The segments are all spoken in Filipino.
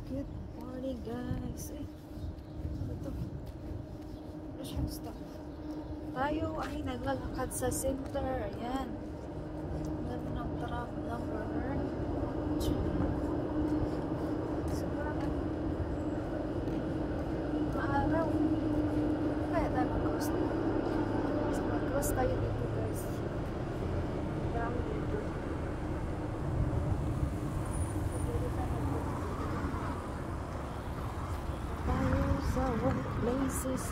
Good morning guys. Ay, ano to? Russian stuff. Tayo ay naglalakad sa center. Ayan. Meron ng truck number 2. Sobrang maaraw. Kaya tayo mag-cross. So mag-cross tayo dito guys. Marami dito. Sa workplaces.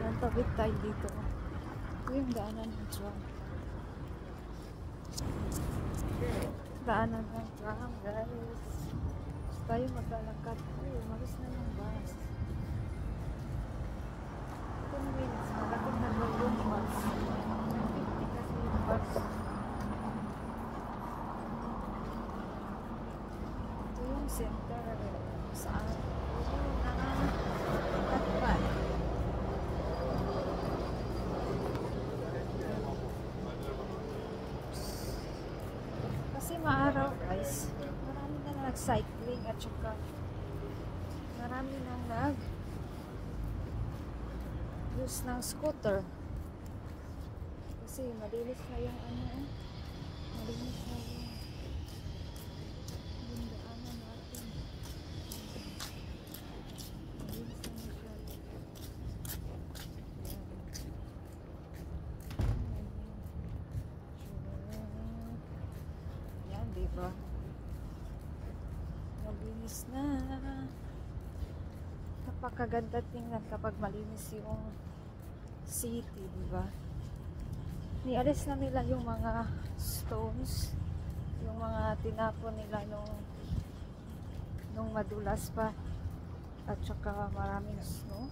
Yan, tawid tayo dito. Ito yung daanan ng tram. Daanan ng tram, guys. So, tayo maglalakad. Ay, umalis na yung bus. 10 minutes. Malapit na daw yung bus. 50 kasi yung bus. Ito yung center. Saan? Kasi maaraw guys, marami na nag-cycling at saka marami nang nag-use ng scooter kasi malinis na yung malinis na yung daanan natin. Malinis na siya. Diba? Malinis na. Napakaganda tingnan kapag malinis yung city, diba? Nialis na nila yung mga stones, yung mga tinapon nila nung madulas pa at saka maraming snow.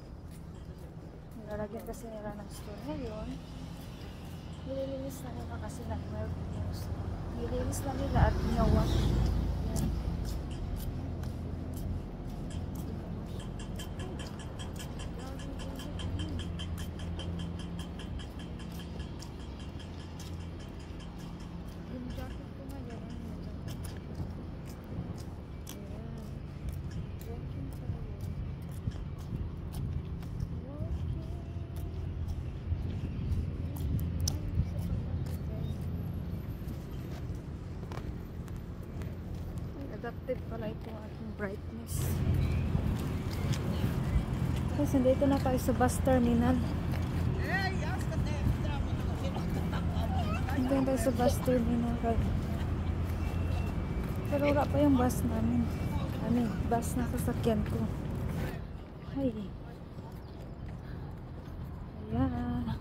Nilalagyan kasi nila ng stone. Ngayon nililinis na nila kasi nag-melt yung snow. Nilinis na nila at ginawash. Yung jacket ko nga yan. Walking tayo. Adapted pala itong ating brightness. Kasi dito na tayo sa bus terminal. Dito tayo sa bus terminal. Pero wala pa yung bus namin. Bus na sasakyan ko. Ay. Ayan.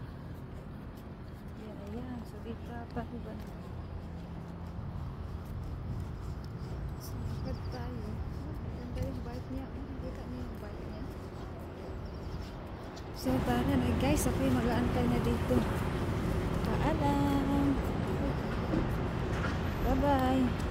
Ayan. So dito tayo ba na? Sakad tayo. Ganda yung bike niya. Kita niyo yung bike niya. So tara na guys. Ako yung mag-aantay na dito. Paalam. Bye bye.